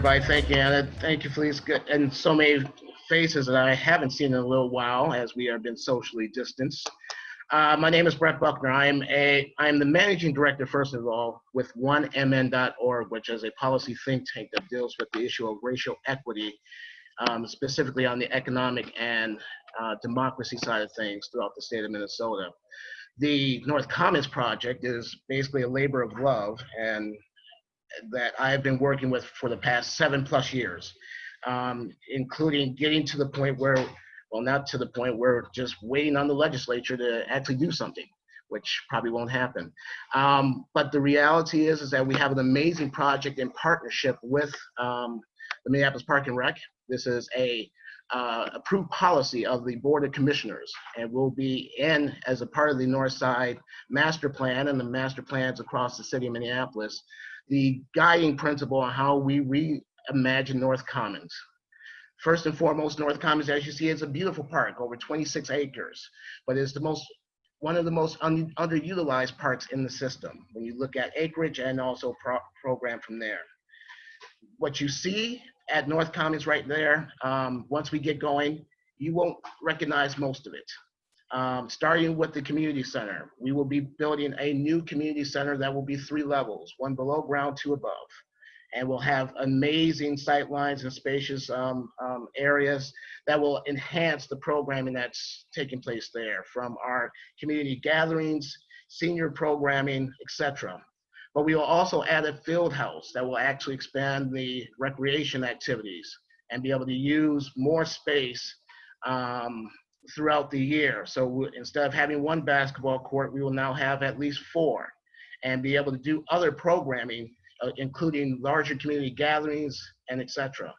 everybody. Thank you, Anna. Thank you, Felicia. And so many faces that I haven't seen in a little while as we have been socially distanced. My name is Brett Buckner. I'm the managing director, first of all, with OneMN.org, which is a policy think tank that deals with the issue of racial equity, specifically on the economic and democracy side of things throughout the state of Minnesota. The North Commons Project is basically a labor of love, and that I have been working with for the past 7+ years, including getting to the point where, well, not to the point where we're just waiting on the legislature to actually do something, which probably won't happen. But the reality is that we have an amazing project in partnership with the Minneapolis Park and Rec. This is a approved policy of the Board of Commissioners, and will be in as a part of the Northside Master Plan and the master plans across the city of Minneapolis, the guiding principle on how we reimagine North Commons. First and foremost, North Commons, as you see, is a beautiful park, over 26 acres, but it's one of the most underutilized parks in the system when you look at acreage and also program from there. What you see at North Commons right there, once we get going, you won't recognize most of it. Starting with the community center, we will be building a new community center that will be 3 levels, 1 below ground, 2 above. And we'll have amazing sight lines and spacious areas that will enhance the programming that's taking place there, from our community gatherings, senior programming, etc. But we will also add a field house that will actually expand the recreation activities and be able to use more space throughout the year. So instead of having 1 basketball court, we will now have at least 4, and be able to do other programming, including larger community gatherings and etc.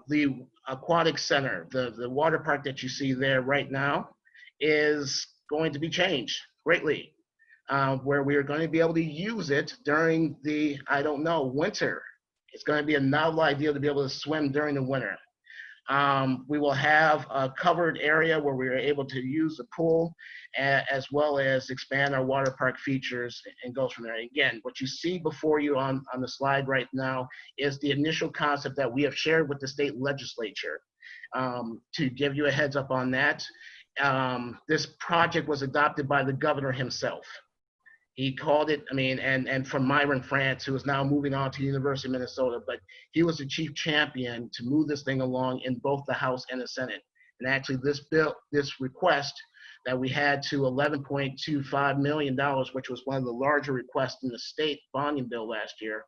The aquatic center, the water park that you see there right now, is going to be changed greatly, where we are going to be able to use it during the, winter. It's going to be a novel idea to be able to swim during the winter. We will have a covered area where we are able to use the pool, as well as expand our water park features, and go from there. Again, what you see before you on the slide right now is the initial concept that we have shared with the state legislature. To give you a heads up on that, this project was adopted by the governor himself. He called it, and from Myron France, who is now moving on to the University of Minnesota, but he was the chief champion to move this thing along in both the House and the Senate. And actually this request that we had to $11.25 million, which was one of the larger requests in the state bonding bill last year,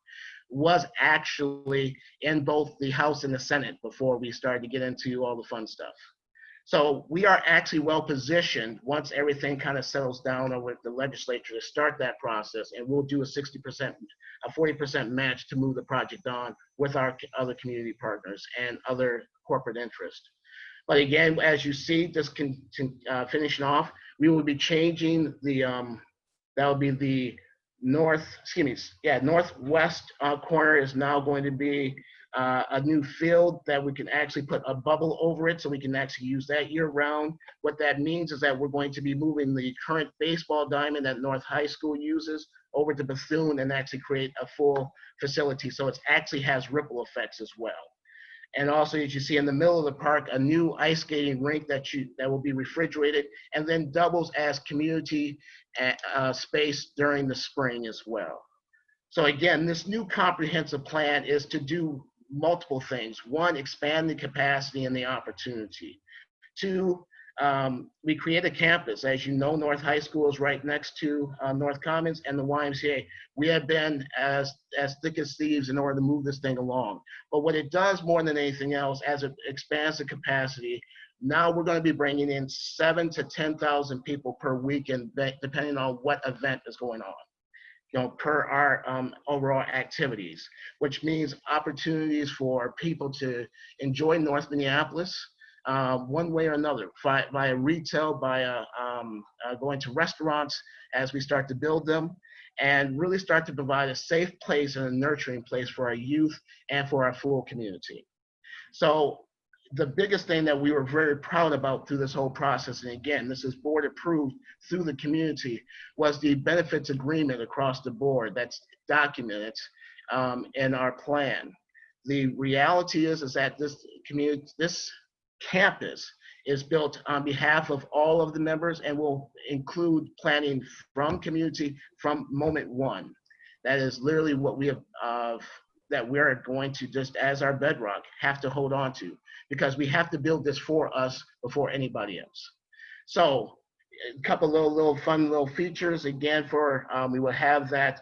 was actually in both the House and the Senate before we started to get into all the fun stuff. So we are actually well positioned once everything kind of settles down with the legislature to start that process, and we'll do a 40% match to move the project on with our other community partners and other corporate interests. But again, as you see, just finishing off, we will be changing the, that will be the northwest corner is now going to be a new field that we can actually put a bubble over it, so we can actually use that year round. What that means is that we're going to be moving the current baseball diamond that North High School uses over to Bethune and actually create a full facility. So it actually has ripple effects as well. And also, as you see in the middle of the park, a new ice skating rink that will be refrigerated and then doubles as community space during the spring as well. So again, this new comprehensive plan is to do multiple things. 1, expand the capacity and the opportunity. 2, we create a campus. As you know, North High School is right next to North Commons and the YMCA. We have been as thick as thieves in order to move this thing along. But what it does more than anything else, as it expands the capacity, now we're going to be bringing in 7,000 to 10,000 people per weekend, depending on what event is going on, per our overall activities, which means opportunities for people to enjoy North Minneapolis one way or another, via retail, by going to restaurants as we start to build them, and really start to provide a safe place and a nurturing place for our youth and for our full community. So the biggest thing that we were very proud about through this whole process, and again, this is board approved through the community, was the benefits agreement across the board that's documented in our plan. The reality is that this community, this campus is built on behalf of all of the members and will include planning from community from moment one. That is literally what we have, that we're going to, just as our bedrock, have to hold on to, because we have to build this for us before anybody else. So a couple little fun little features again for, we will have that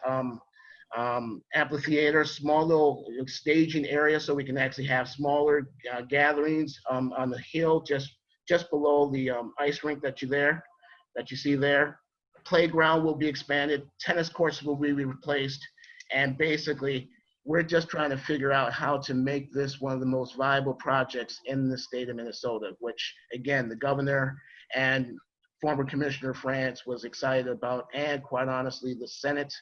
amphitheater, small little staging area, so we can actually have smaller gatherings on the hill just below the ice rink that you see there. Playground will be expanded, tennis courts will be replaced, and basically we're just trying to figure out how to make this one of the most viable projects in the state of Minnesota, which again, the governor and former Commissioner France was excited about, and quite honestly, the Senate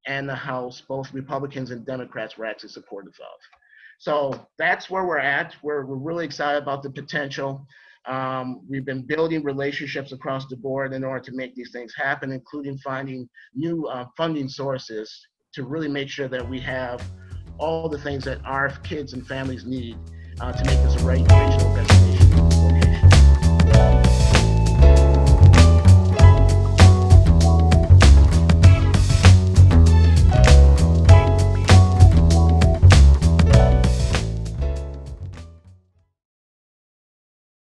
and the House, both Republicans and Democrats, were actually supportive of. So that's where we're at. We're really excited about the potential. We've been building relationships across the board in order to make these things happen, including finding new funding sources to really make sure that we have all the things that our kids and families need to make this a regional destination location.